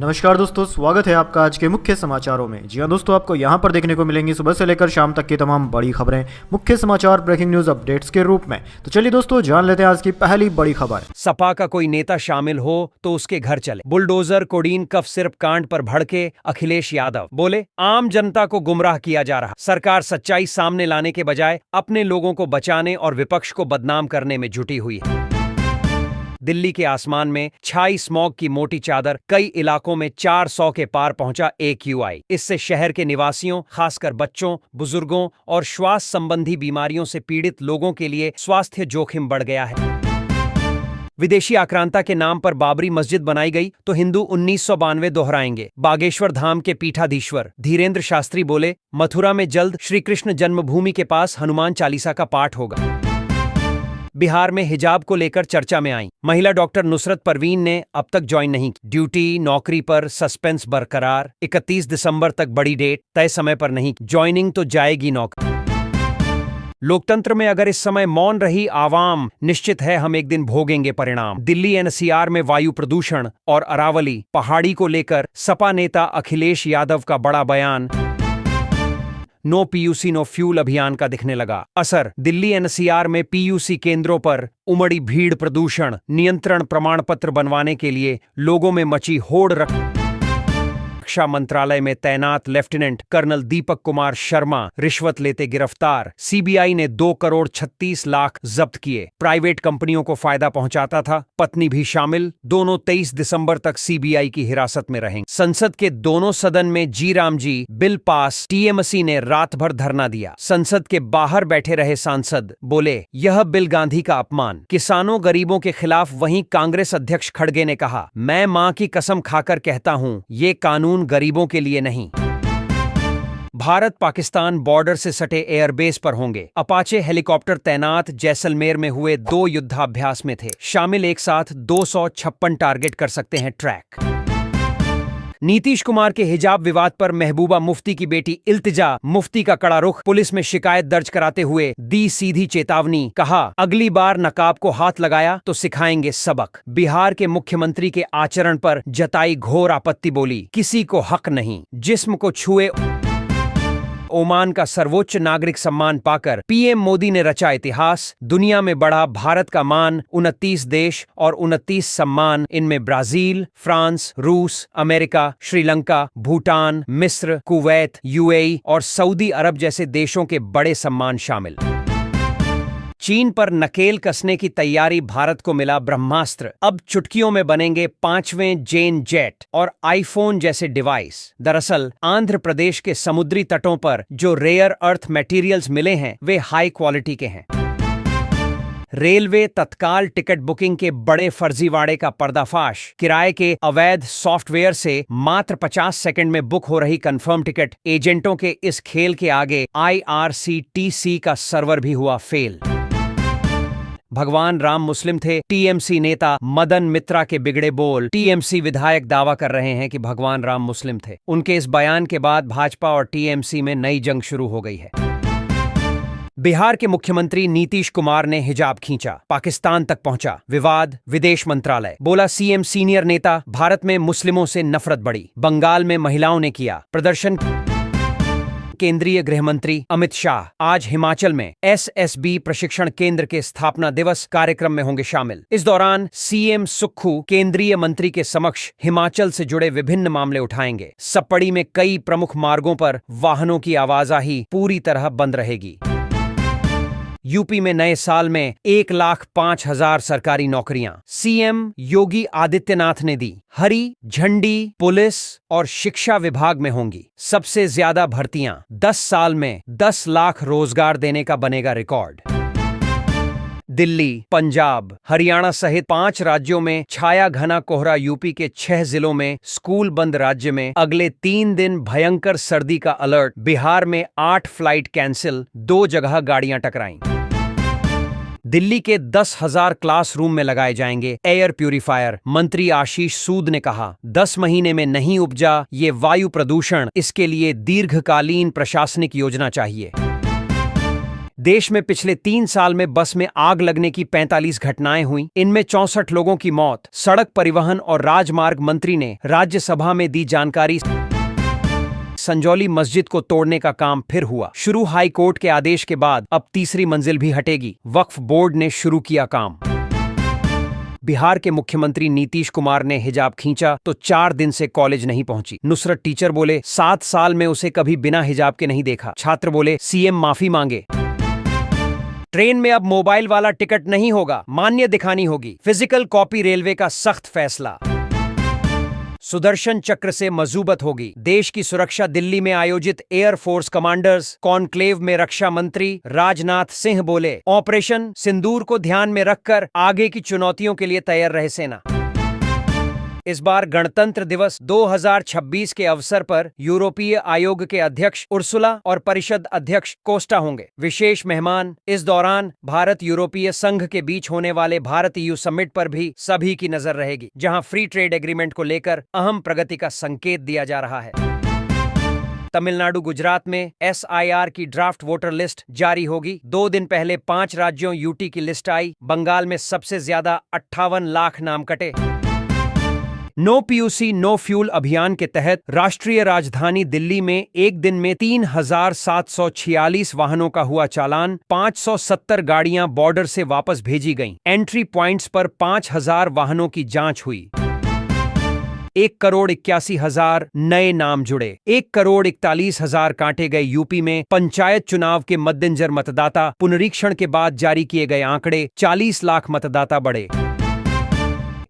नमस्कार दोस्तों, स्वागत है आपका आज के मुख्य समाचारों में। जी हाँ दोस्तों, आपको यहाँ पर देखने को मिलेंगी सुबह से लेकर शाम तक की तमाम बड़ी खबरें मुख्य समाचार ब्रेकिंग न्यूज अपडेट्स के रूप में। तो चलिए दोस्तों, जान लेते हैं आज की पहली बड़ी खबर। सपा का कोई नेता शामिल हो तो उसके घर चले। बुलडोजर कोडीन कफ सिर्फ कांड पर भड़के अखिलेश यादव बोले, आम जनता को गुमराह किया जा रहा। सरकार सच्चाई सामने लाने के बजाय अपने लोगों को बचाने और विपक्ष को बदनाम करने में जुटी हुई है। दिल्ली के आसमान में छाई स्मॉग की मोटी चादर, कई इलाकों में 400 के पार पहुंचा AQI। इससे शहर के निवासियों, खासकर बच्चों, बुजुर्गों और श्वास संबंधी बीमारियों से पीड़ित लोगों के लिए स्वास्थ्य जोखिम बढ़ गया है। विदेशी आक्रांता के नाम पर बाबरी मस्जिद बनाई गई तो हिंदू 1992 दोहराएंगे। बागेश्वर धाम के पीठाधीश्वर धीरेन्द्र शास्त्री बोले, मथुरा में जल्द श्री कृष्ण जन्मभूमि के पास हनुमान चालीसा का पाठ होगा। बिहार में हिजाब को लेकर चर्चा में आई महिला डॉक्टर नुसरत परवीन ने अब तक ज्वाइन नहीं की। ड्यूटी नौकरी पर सस्पेंस बरकरार। 31 दिसंबर तक बड़ी डेट, तय समय पर नहीं, ज्वाइनिंग तो जाएगी नौकरी। लोकतंत्र में अगर इस समय मौन रही आवाम, निश्चित है हम एक दिन भोगेंगे परिणाम। दिल्ली NCR में वायु प्रदूषण और अरावली पहाड़ी को लेकर सपा नेता अखिलेश यादव का बड़ा बयान। नो PUC नो फ्यूल अभियान का दिखने लगा असर। दिल्ली NCR में PUC केंद्रों पर उमड़ी भीड़। प्रदूषण नियंत्रण प्रमाण पत्र बनवाने के लिए लोगों में मची होड़। रक्षा मंत्रालय में तैनात लेफ्टिनेंट कर्नल दीपक कुमार शर्मा रिश्वत लेते गिरफ्तार। CBI ने 2 करोड़ 36 लाख जब्त किए। प्राइवेट कंपनियों को फायदा पहुंचाता था, पत्नी भी शामिल। दोनों 23 दिसंबर तक CBI की हिरासत में रहेंगे। संसद के दोनों सदन में जी Ram ji bill pass. TMC ने रात भर धरना दिया। संसद के बाहर बैठे रहे सांसद बोले, यह बिल गांधी का अपमान। किसानों गरीबों के खिलाफ। वहीं कांग्रेस अध्यक्ष खड़गे ने कहा, मैं मां की कसम खाकर कहता हूं, ये कानून गरीबों के लिए नहीं। भारत पाकिस्तान बॉर्डर से सटे एयरबेस पर होंगे अपाचे हेलीकॉप्टर तैनात। जैसलमेर में हुए 2 युद्धाभ्यास में थे शामिल। एक साथ 256 टारगेट कर सकते हैं ट्रैक। नीतीश कुमार के हिजाब विवाद पर महबूबा मुफ्ती की बेटी इल्तिजा मुफ्ती का कड़ा रुख। पुलिस में शिकायत दर्ज कराते हुए दी सीधी चेतावनी। कहा, अगली बार नकाब को हाथ लगाया तो सिखाएंगे सबक। बिहार के मुख्यमंत्री के आचरण पर जताई घोर आपत्ति। बोली, किसी को हक नहीं जिस्म को छुए। ओमान का सर्वोच्च नागरिक सम्मान पाकर PM मोदी ने रचा इतिहास। दुनिया में बढ़ा भारत का मान। 29 देश और 29 सम्मान। इनमें ब्राजील, फ्रांस, रूस, अमेरिका, श्रीलंका, भूटान, मिस्र, कुवैत, UAE और सऊदी अरब जैसे देशों के बड़े सम्मान शामिल। चीन पर नकेल कसने की तैयारी। भारत को मिला ब्रह्मास्त्र। अब चुटकियों में बनेंगे 5वें जेन जेट और आईफोन जैसे डिवाइस। दरअसल आंध्र प्रदेश के समुद्री तटों पर जो रेयर अर्थ मटेरियल्स मिले हैं वे हाई क्वालिटी के हैं। रेलवे तत्काल टिकट बुकिंग के बड़े फर्जीवाड़े का पर्दाफाश। किराए के अवैध सॉफ्टवेयर से मात्र 50 सेकंड में बुक हो रही कंफर्म टिकट। एजेंटों के इस खेल के आगे IRCTC का सर्वर भी हुआ फेल। भगवान राम मुस्लिम थे। TMC नेता मदन मित्रा के बिगड़े बोल। TMC विधायक दावा कर रहे हैं कि भगवान राम मुस्लिम थे। उनके इस बयान के बाद भाजपा और TMC में नई जंग शुरू हो गई है। बिहार के मुख्यमंत्री नीतीश कुमार ने हिजाब खींचा, पाकिस्तान तक पहुंचा विवाद। विदेश मंत्रालय बोला, CM सीनियर नेता, भारत में मुस्लिमों से नफरत बढ़ी। बंगाल में महिलाओं ने किया प्रदर्शन। केंद्रीय गृह मंत्री अमित शाह आज हिमाचल में SSB प्रशिक्षण केंद्र के स्थापना दिवस कार्यक्रम में होंगे शामिल। इस दौरान CM सुक्खू केंद्रीय मंत्री के समक्ष हिमाचल से जुड़े विभिन्न मामले उठाएंगे। सप्पड़ी में कई प्रमुख मार्गों पर वाहनों की आवाजाही पूरी तरह बंद रहेगी। यूपी में नए साल में 1,05,000 सरकारी नौकरियां CM योगी आदित्यनाथ ने दी। हरी झंडी पुलिस और शिक्षा विभाग में होंगी। सबसे ज्यादा भर्तियां 10 साल में 10 लाख रोजगार देने का बनेगा रिकॉर्ड। दिल्ली, पंजाब, हरियाणा सहित 5 राज्यों में छाया घना कोहरा। यूपी के 6 जिलों में स्कूल बंद। राज्य में अगले 3 दिन भयंकर सर्दी का अलर्ट। बिहार में 8 फ्लाइट कैंसिल, 2 जगह गाड़ियां टकराईं। दिल्ली के 10,000 क्लासरूम में लगाए जाएंगे एयर प्यूरिफायर। मंत्री आशीष सूद ने कहा, 10 महीने में नहीं उपजा ये वायु प्रदूषण, इसके लिए दीर्घकालीन प्रशासनिक योजना चाहिए। देश में पिछले 3 साल में बस में आग लगने की 45 घटनाएं हुई, इनमें 64 लोगों की मौत। सड़क परिवहन और राजमार्ग मंत्री ने राज्यसभा में दी जानकारी। संजौली मस्जिद को तोड़ने का काम फिर हुआ शुरू। हाई कोर्ट के आदेश के बाद अब तीसरी मंजिल भी हटेगी। वक्फ बोर्ड ने शुरू किया काम। बिहार के मुख्यमंत्री नीतीश कुमार ने हिजाब खींचा तो 4 दिन से कॉलेज नहीं पहुंची। नुसरत टीचर बोले 7 साल में उसे कभी बिना हिजाब के नहीं देखा। छात्र बोले सीएम माफी मांगे। ट्रेन में अब मोबाइल वाला टिकट नहीं होगा, मान्य दिखानी होगी। फिजिकल कॉपी रेलवे का सख्त फैसला। सुदर्शन चक्र से मजबूत होगी देश की सुरक्षा। दिल्ली में आयोजित एयरफोर्स कमांडर्स कॉन्क्लेव में रक्षा मंत्री राजनाथ सिंह बोले ऑपरेशन सिंदूर को ध्यान में रखकर आगे की चुनौतियों के लिए तैयार रहे सेना। इस बार गणतंत्र दिवस 2026 के अवसर पर यूरोपीय आयोग के अध्यक्ष उर्सुला और परिषद अध्यक्ष कोस्टा होंगे विशेष मेहमान। इस दौरान भारत यूरोपीय संघ के बीच होने वाले भारत ईयू समिट पर भी सभी की नजर रहेगी, जहां फ्री ट्रेड एग्रीमेंट को लेकर अहम प्रगति का संकेत दिया जा रहा है। तमिलनाडु गुजरात में SIR की ड्राफ्ट वोटर लिस्ट जारी होगी। 2 दिन पहले 5 राज्यों यूटी की लिस्ट आई। बंगाल में सबसे ज्यादा 58 लाख नाम कटे। नो पीयूसी नो फ्यूल अभियान के तहत राष्ट्रीय राजधानी दिल्ली में एक दिन में 3,746 वाहनों का हुआ चालान। 570 गाड़ियां बॉर्डर से वापस भेजी गईं। एंट्री पॉइंट्स पर 5,000 वाहनों की जांच हुई। 1,81,000 नए नाम जुड़े। 1,41,000 काटे गए। यूपी में पंचायत चुनाव के मद्देनजर मतदाता पुनरीक्षण के बाद जारी किए गए आंकड़े 40 लाख मतदाता बढ़े।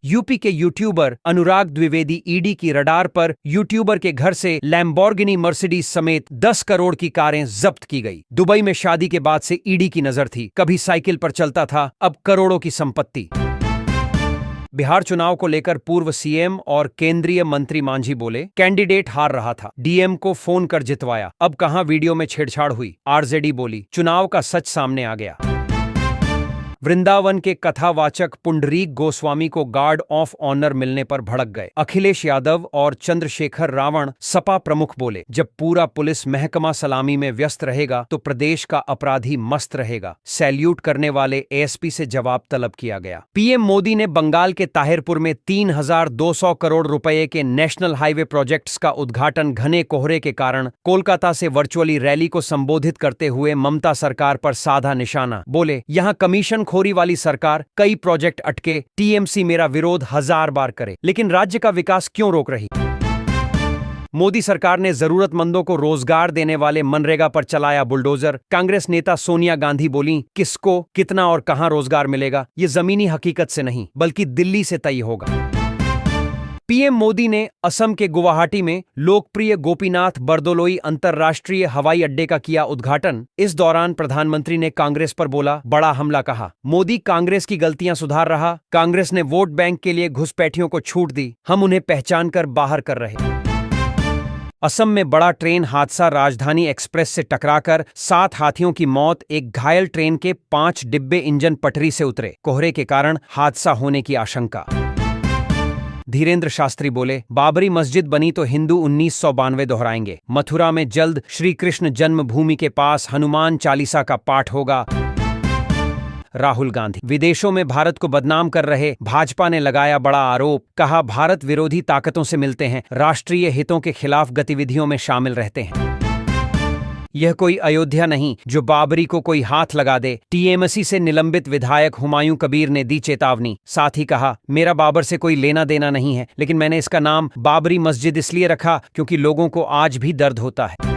यूपी के यूट्यूबर अनुराग द्विवेदी ईडी की रडार पर। यूट्यूबर के घर से लैम्बोर्गिनी मर्सिडीज समेत 10 करोड़ की कारें जब्त की गई। दुबई में शादी के बाद से ईडी की नजर थी। कभी साइकिल पर चलता था, अब करोड़ों की संपत्ति। बिहार चुनाव को लेकर पूर्व सीएम और केंद्रीय मंत्री मांझी बोले कैंडिडेट हार रहा था, डीएम को फोन कर जितवाया। अब कहां वीडियो में छेड़छाड़ हुई। आरजेडी बोली चुनाव का सच सामने आ गया। वृंदावन के कथावाचक पुंडरीक गोस्वामी को गार्ड ऑफ ऑनर मिलने पर भड़क गए। अखिलेश यादव और चंद्रशेखर रावण सपा प्रमुख बोले जब पूरा पुलिस महकमा सलामी में व्यस्त रहेगा तो प्रदेश का अपराधी मस्त रहेगा। सैल्यूट करने वाले एएसपी से जवाब तलब किया गया। पीएम मोदी ने बंगाल के ताहिरपुर में 3,200 करोड़ रुपए के नेशनल हाईवे प्रोजेक्ट्स का उद्घाटन घने कोहरे के कारण कोलकाता से वर्चुअली रैली को संबोधित करते हुए ममता सरकार पर साधा निशाना। बोले यहां कमीशन खोरी वाली सरकार, कई प्रोजेक्ट अटके, टीएमसी मेरा विरोध 1000 बार करे, लेकिन राज्य का विकास क्यों रोक रही। मोदी सरकार ने जरूरतमंदों को रोजगार देने वाले मनरेगा पर चलाया बुलडोजर। कांग्रेस नेता सोनिया गांधी बोली किसको कितना और कहां रोजगार मिलेगा ये जमीनी हकीकत से नहीं बल्कि दिल्ली से तय होगा। पीएम मोदी ने असम के गुवाहाटी में लोकप्रिय गोपीनाथ बरदोलोई अंतर्राष्ट्रीय हवाई अड्डे का किया उद्घाटन। इस दौरान प्रधानमंत्री ने कांग्रेस पर बोला बड़ा हमला कहा। मोदी कांग्रेस की गलतियां सुधार रहा। कांग्रेस ने वोट बैंक के लिए घुसपैठियों को छूट दी, हम उन्हें पहचान कर बाहर कर रहे। असम में बड़ा ट्रेन हादसा, राजधानी एक्सप्रेस से टकराकर 7 हाथियों की मौत। एक घायल ट्रेन के 5 डिब्बे इंजन पटरी से उतरे। कोहरे के कारण हादसा होने की आशंका। धीरेन्द्र शास्त्री बोले बाबरी मस्जिद बनी तो हिंदू 1992 दोहराएंगे। मथुरा में जल्द श्री कृष्ण जन्मभूमि के पास हनुमान चालीसा का पाठ होगा। राहुल गांधी विदेशों में भारत को बदनाम कर रहे भाजपा ने लगाया बड़ा आरोप। कहा भारत विरोधी ताकतों से मिलते हैं, राष्ट्रीय हितों के खिलाफ गतिविधियों में शामिल रहते हैं। यह कोई अयोध्या नहीं जो बाबरी को कोई हाथ लगा दे। टीएमसी से निलंबित विधायक हुमायूं कबीर ने दी चेतावनी। साथ ही कहा मेरा बाबर से कोई लेना देना नहीं है, लेकिन मैंने इसका नाम बाबरी मस्जिद इसलिए रखा क्योंकि लोगों को आज भी दर्द होता है।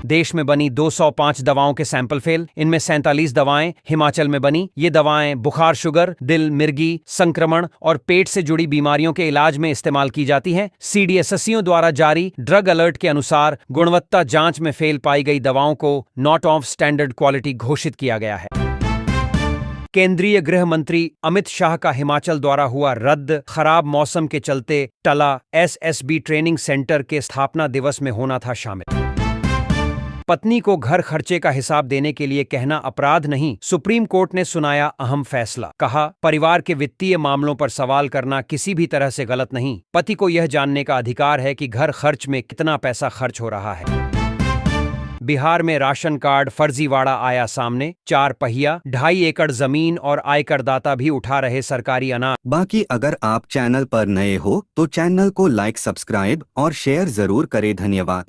देश में बनी 205 दवाओं के सैंपल फेल, इनमें 47 दवाएं हिमाचल में बनी। ये दवाएं बुखार, शुगर, दिल, मिर्गी, संक्रमण और पेट से जुड़ी बीमारियों के इलाज में इस्तेमाल की जाती हैं। सीडीएसएसओ द्वारा जारी ड्रग अलर्ट के अनुसार गुणवत्ता जांच में फेल पाई गई दवाओं को नॉट ऑफ स्टैंडर्ड क्वालिटी घोषित किया गया है। केंद्रीय गृह मंत्री अमित शाह का हिमाचल दौरा हुआ रद्द। खराब मौसम के चलते टला। एसएसबी ट्रेनिंग सेंटर के स्थापना दिवस में होना था शामिल। पत्नी को घर खर्चे का हिसाब देने के लिए कहना अपराध नहीं, सुप्रीम कोर्ट ने सुनाया अहम फैसला। कहा परिवार के वित्तीय मामलों पर सवाल करना किसी भी तरह से गलत नहीं। पति को यह जानने का अधिकार है कि घर खर्च में कितना पैसा खर्च हो रहा है। बिहार में राशन कार्ड फर्जीवाड़ा आया सामने, 4 पहिया, 2.5 एकड़ जमीन और आयकरदाता भी उठा रहे सरकारी अनाज। बाकी अगर आप चैनल पर नए हो तो चैनल को लाइक, सब्सक्राइब और शेयर जरूर करें। धन्यवाद।